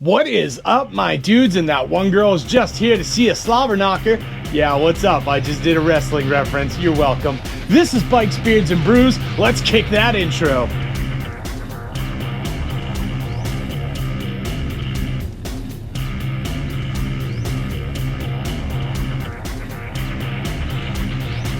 What is up, my dudes? And that one girl is just here to see a slobber knocker. Yeah, what's up? I just did a wrestling reference. You're welcome. This is Bikes, Beards, and Brews. Let's kick that intro.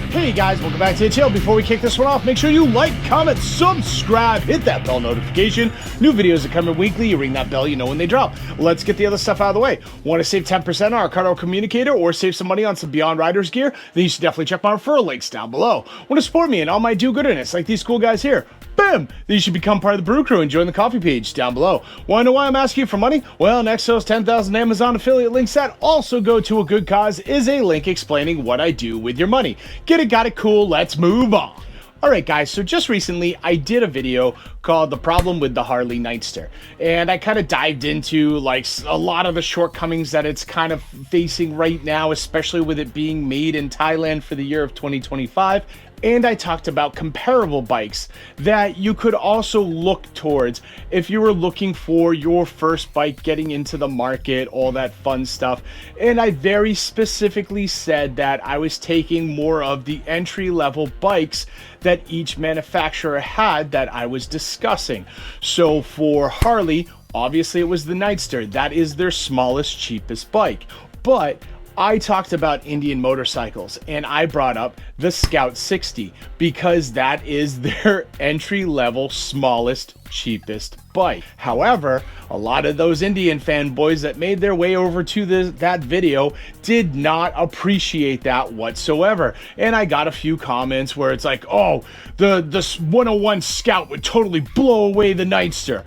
Hey guys, welcome back to the channel. Before we kick this one off, make sure you like, comment, subscribe, hit that bell notification. New videos are coming weekly. You ring that bell, you know when they drop. Let's get the other stuff out of the way. Want to save 10% on our Cardo Communicator or save some money on some Beyond Riders gear? Then you should definitely check my referral links down below. Want to support me and all my do-gooderness like these cool guys here? Boom! Then you should become part of the Brew Crew and join the coffee page down below. Want to know why I'm asking you for money? Well, next to those 10,000 Amazon affiliate links that also go to a good cause is a link explaining what I do with your money. Get it, got it, cool, let's move on. Alright guys, so just recently I did a video called The Problem with the Harley Nightster, and I kind of dived into like a lot of the shortcomings that it's kind of facing right now, especially with it being made in Thailand for the year of 2025. And I talked about comparable bikes that you could also look towards if you were looking for your first bike getting into the market, all that fun stuff. And I very specifically said that I was taking more of the entry-level bikes that each manufacturer had that I was discussing. So for Harley, obviously it was the Nightster. That is their smallest, cheapest bike. But I talked about Indian motorcycles and I brought up the Scout 60 because that is their entry-level, smallest, cheapest bike. However, a lot of those Indian fanboys that made their way over to that video did not appreciate that whatsoever. And I got a few comments where it's like, oh, the 101 Scout would totally blow away the Nightster.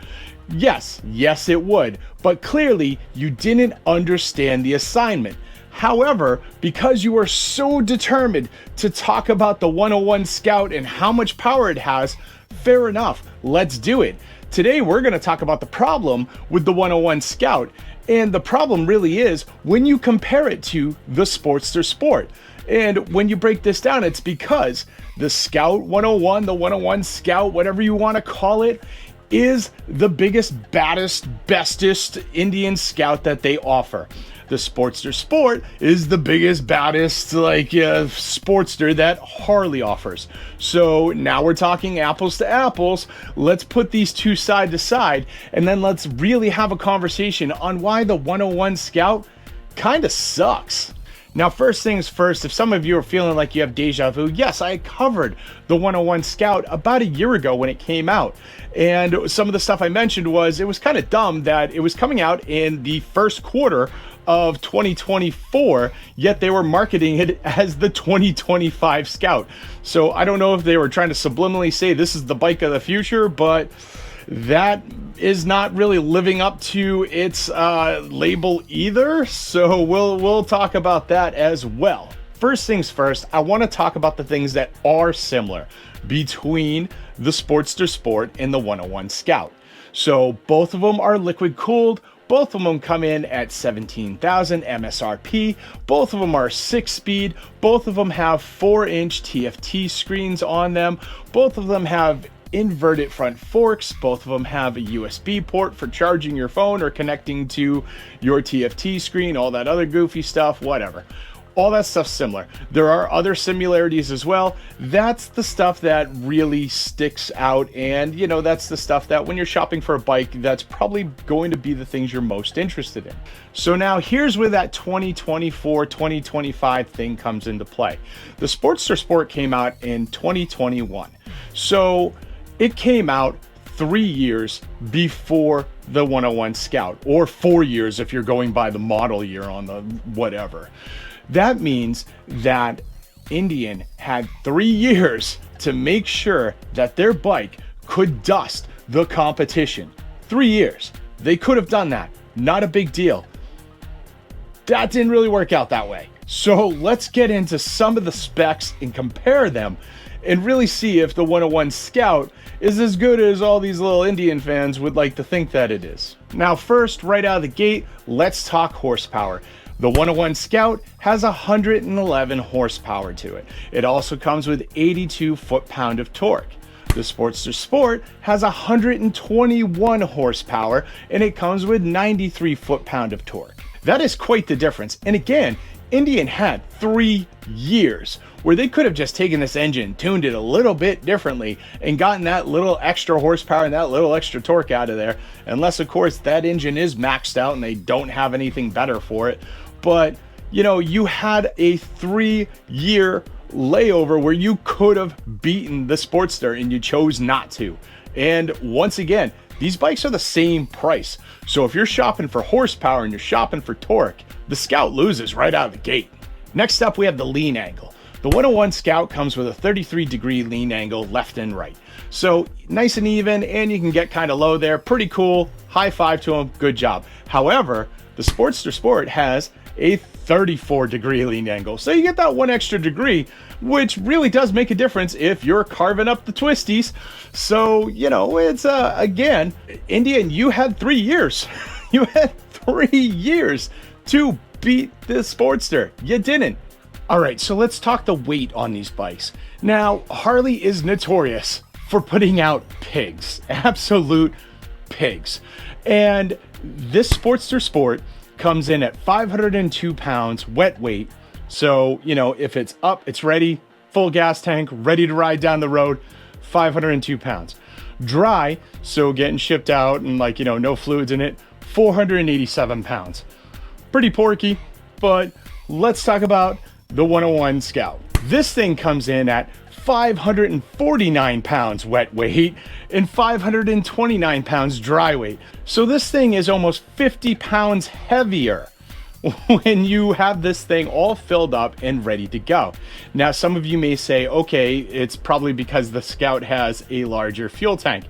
Yes, it would. But clearly, you didn't understand the assignment. However, because you are so determined to talk about the 101 Scout and how much power it has, fair enough, let's do it. Today we're going to talk about the problem with the 101 Scout, and the problem really is when you compare it to the Sportster Sport. And when you break this down, it's because the Scout 101, the 101 Scout, whatever you want to call it, is the biggest, baddest, bestest Indian Scout that they offer. The Sportster Sport is the biggest, baddest, Sportster that Harley offers. So now we're talking apples to apples. Let's put these two side to side, and then let's really have a conversation on why the 101 Scout kind of sucks. Now, first things first, if some of you are feeling like you have deja vu, yes, I covered the 101 Scout about a year ago when it came out. And some of the stuff I mentioned was it was kind of dumb that it was coming out in the first quarter of 2024, yet they were marketing it as the 2025 Scout. So I don't know if they were trying to subliminally say this is the bike of the future, but that is not really living up to its label either. So we'll talk about that as well. First things first, I want to talk about the things that are similar between the Sportster Sport and the 101 Scout. So both of them are liquid cooled. Both of them come in at 17,000 MSRP. Both of them are 6-speed. Both of them have 4-inch TFT screens on them. Both of them have inverted front forks. Both of them have a USB port for charging your phone or connecting to your TFT screen, all that other goofy stuff, whatever. All that stuff's similar. There are other similarities as well. That's the stuff that really sticks out, and you know, that's the stuff that when you're shopping for a bike, that's probably going to be the things you're most interested in. So now here's where that 2024, 2025 thing comes into play. The Sportster Sport came out in 2021. So it came out 3 years before the 101 Scout, or 4 years if you're going by the model year on the whatever. That means that Indian had 3 years to make sure that their bike could dust the competition. 3 years. They could have done that. Not a big deal. That didn't really work out that way. So let's get into some of the specs and compare them and really see if the 101 Scout is as good as all these little Indian fans would like to think that it is. Now first, right out of the gate, let's talk horsepower. The 101 Scout has 111 horsepower to it. It also comes with 82 foot-pound of torque. The Sportster Sport has 121 horsepower and it comes with 93 foot-pound of torque. That is quite the difference. And again, Indian had 3 years where they could have just taken this engine, tuned it a little bit differently, and gotten that little extra horsepower and that little extra torque out of there. Unless, of course, that engine is maxed out and they don't have anything better for it. But, you know, you had a 3-year layover where you could have beaten the Sportster and you chose not to. And once again, these bikes are the same price. So if you're shopping for horsepower and you're shopping for torque, the Scout loses right out of the gate. Next up, we have the lean angle. The 101 Scout comes with a 33-degree lean angle left and right. So nice and even, and you can get kind of low there. Pretty cool. High five to them. Good job. However, the Sportster Sport has a 34-degree lean angle. So you get that 1 extra degree, which really does make a difference if you're carving up the twisties. So, you know, it's, again, Indian, you had 3 years. You had 3 years to beat the Sportster. You didn't. All right, so let's talk the weight on these bikes. Now, Harley is notorious for putting out pigs, absolute pigs. And this Sportster Sport comes in at 502 pounds wet weight. So, you know, if it's up, it's ready, full gas tank, ready to ride down the road, 502 pounds. Dry, so getting shipped out and like, you know, no fluids in it, 487 pounds. Pretty porky, but let's talk about the 101 Scout. This thing comes in at 549 pounds wet weight and 529 pounds dry weight. So this thing is almost 50 pounds heavier when you have this thing all filled up and ready to go. Now, some of you may say, okay, it's probably because the Scout has a larger fuel tank.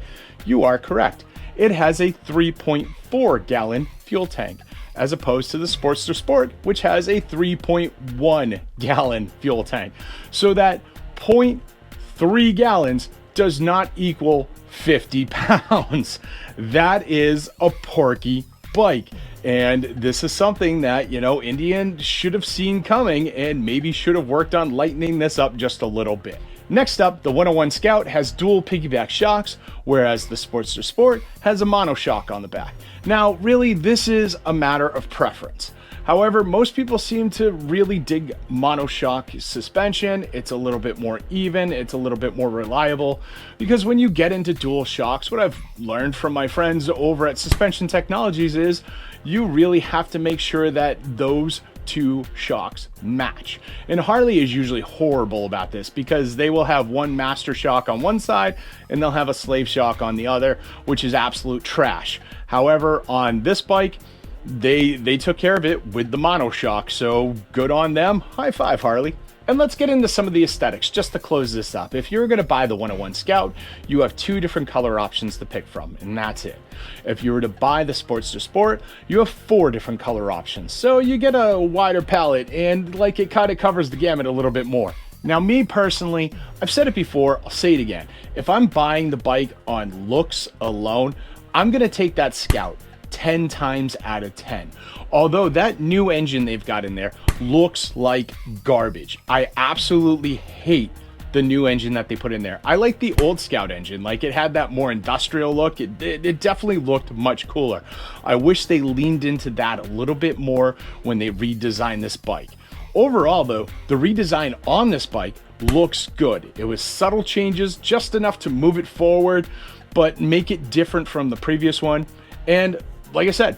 You are correct. It has a 3.4 gallon fuel tank, as opposed to the Sportster Sport, which has a 3.1 gallon fuel tank. So that 0.3 gallons does not equal 50 pounds. That is a porky bike. And this is something that, you know, Indian should have seen coming and maybe should have worked on lightening this up just a little bit. Next up, the 101 Scout has dual piggyback shocks, whereas the Sportster Sport has a monoshock on the back. Now, really, this is a matter of preference. However, most people seem to really dig monoshock suspension. It's a little bit more even, it's a little bit more reliable, because when you get into dual shocks, what I've learned from my friends over at Suspension Technologies is you really have to make sure that those two shocks match. And Harley is usually horrible about this because they will have one master shock on one side and they'll have a slave shock on the other, which is absolute trash. However, on this bike, they took care of it with the monoshock, so good on them. High five, Harley. And let's get into some of the aesthetics just to close this up. If you're going to buy the 101 Scout, you have 2 different color options to pick from, and that's it. If you were to buy the Sportster Sport, you have 4 different color options. So you get a wider palette and like it kind of covers the gamut a little bit more. Now, me personally, I've said it before, I'll say it again. If I'm buying the bike on looks alone, I'm going to take that Scout 10 times out of 10. Although that new engine they've got in there looks like garbage. I absolutely hate the new engine that they put in there. I like the old Scout engine. Like, it had that more industrial look. It definitely looked much cooler. I wish they leaned into that a little bit more when they redesigned this bike. Overall though, the redesign on this bike looks good. It was subtle changes, just enough to move it forward, but make it different from the previous one. And like I said,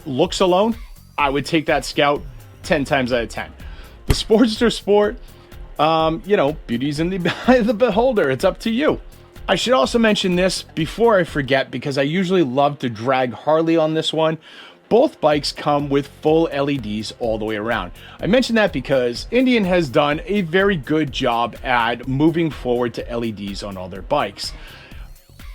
looks alone, I would take that Scout 10 times out of 10. The Sportster Sport, you know, beauty's in the eye of the beholder. It's up to you. I should also mention this before I forget, because I usually love to drag Harley on this one. Both bikes come with full LEDs all the way around. I mention that because Indian has done a very good job at moving forward to LEDs on all their bikes.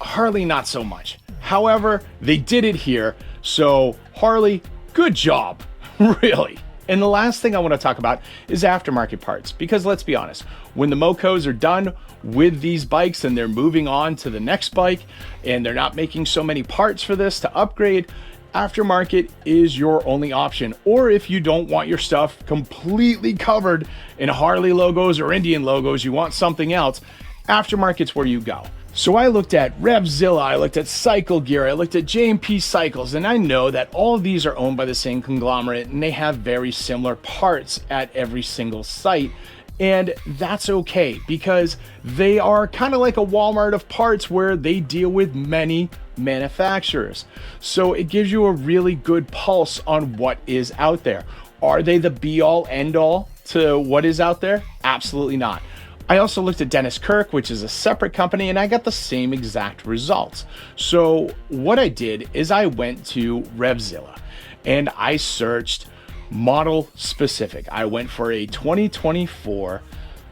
Harley, not so much. However, they did it here, so Harley, good job, really. And the last thing I want to talk about is aftermarket parts, because let's be honest, when the Mocos are done with these bikes and they're moving on to the next bike and they're not making so many parts for this to upgrade, aftermarket is your only option. Or if you don't want your stuff completely covered in Harley logos or Indian logos, you want something else, Aftermarket's where you go. So I looked at Revzilla, I looked at Cycle Gear, I looked at J&P Cycles, and I know that all of these are owned by the same conglomerate and they have very similar parts at every single site. And that's okay because they are kind of like a Walmart of parts where they deal with many manufacturers. So it gives you a really good pulse on what is out there. Are they the be all end all to what is out there? Absolutely not. I also looked at Dennis Kirk, which is a separate company, and I got the same exact results. So what I did is I went to Revzilla and I searched model specific. I went for a 2024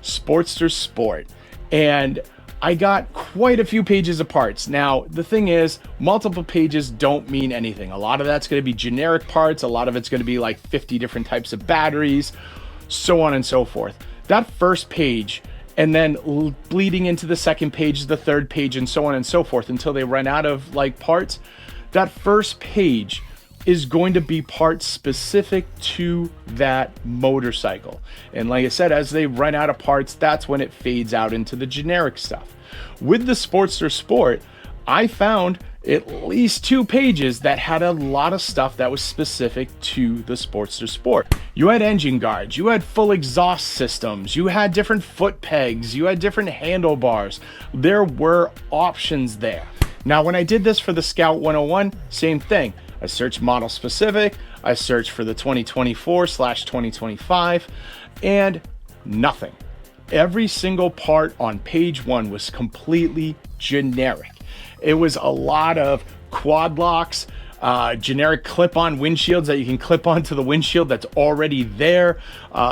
Sportster Sport and I got quite a few pages of parts. Now, the thing is, multiple pages don't mean anything. A lot of that's going to be generic parts. A lot of it's going to be like 50 different types of batteries, so on and so forth. That first page, and then bleeding into the second page, the third page, and so on and so forth until they run out of like parts. That first page is going to be parts specific to that motorcycle. And like I said, as they run out of parts, that's when it fades out into the generic stuff. With the Sportster Sport, I found at least 2 pages that had a lot of stuff that was specific to the Sportster Sport. You had engine guards, you had full exhaust systems, you had different foot pegs, you had different handlebars. There were options there. Now, when I did this for the Scout 101, same thing. I searched model specific, I searched for the 2024/2025, and nothing. Every single part on page 1 was completely generic. It was a lot of quad locks, generic clip-on windshields that you can clip onto the windshield that's already there,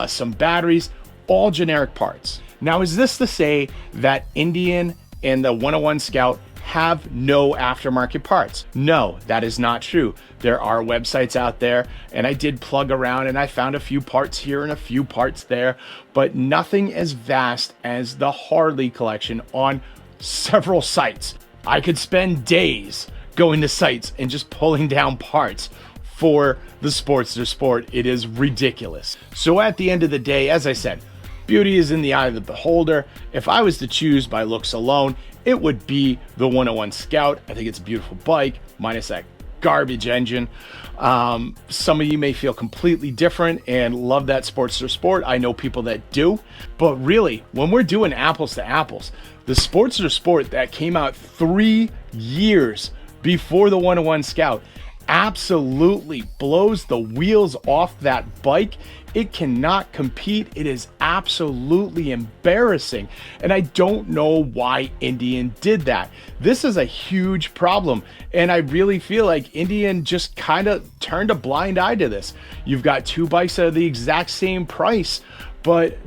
some batteries, all generic parts. Now, is this to say that Indian and the 101 Scout have no aftermarket parts? No, that is not true. There are websites out there, and I did plug around and I found a few parts here and a few parts there, but nothing as vast as the Harley collection on several sites. I could spend days going to sites and just pulling down parts for the Sportster Sport. It is ridiculous. So at the end of the day, as I said, beauty is in the eye of the beholder. If I was to choose by looks alone, it would be the 101 Scout. I think it's a beautiful bike, minus that garbage engine. Some of you may feel completely different and love that Sportster Sport. I know people that do. But really, when we're doing apples to apples, the Sportster Sport that came out 3 years before the 101 Scout absolutely blows the wheels off that bike. It cannot compete. It is absolutely embarrassing. And I don't know why Indian did that. This is a huge problem. And I really feel like Indian just kind of turned a blind eye to this. You've got 2 bikes that are the exact same price. But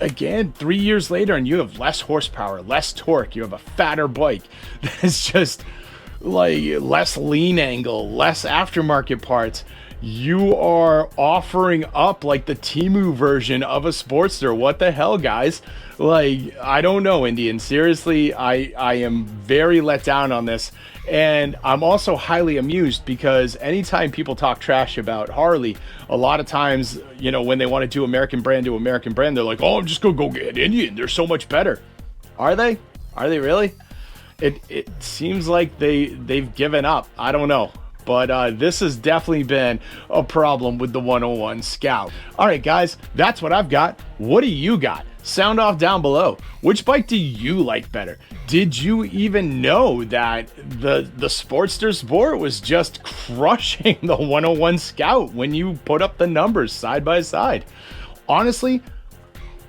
again, 3 years later, and you have less horsepower, less torque. You have a fatter bike that's just like less lean angle, less aftermarket parts. You are offering up like the Temu version of a Sportster. What the hell, guys? Like, I don't know, Indian. Seriously, I am very let down on this. And I'm also highly amused because anytime people talk trash about Harley, a lot of times, you know, when they want to do American brand to American brand, they're like, oh, I'm just going to go get Indian. They're so much better. Are they? Are they really? It seems like they've given up. I don't know. But this has definitely been a problem with the 101 Scout. All right, guys, that's what I've got. What do you got? Sound off down below. Which bike do you like better? Did you even know that the Sportster Sport was just crushing the 101 Scout when you put up the numbers side by side? Honestly,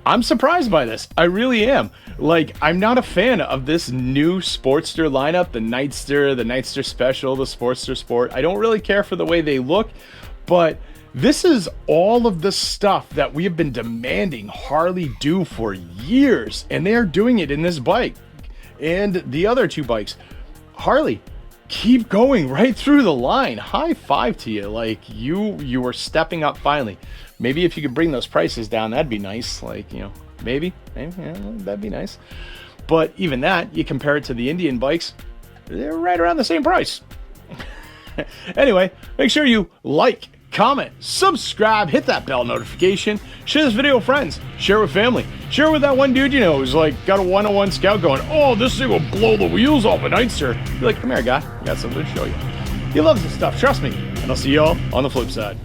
I'm surprised by this. I really am. Like, I'm not a fan of this new Sportster lineup, the Nightster Special, the Sportster Sport. I don't really care for the way they look, but this is all of the stuff that we have been demanding Harley do for years, and they are doing it in this bike and the other 2 bikes. Harley, keep going right through the line. High five to you. Like, you are stepping up finally. Maybe if you could bring those prices down, that'd be nice. Like, you know, maybe yeah, that'd be nice. But even that, you compare it to the Indian bikes, they're right around the same price. Anyway, make sure you like, comment, subscribe, hit that bell notification, share this video with friends, share it with family, share it with that one dude you know who's like got a 101 Scout going, oh, this thing will blow the wheels off a Nightster. You're like, come here, guy, I got something to show you. He loves this stuff, trust me, and I'll see y'all on the flip side.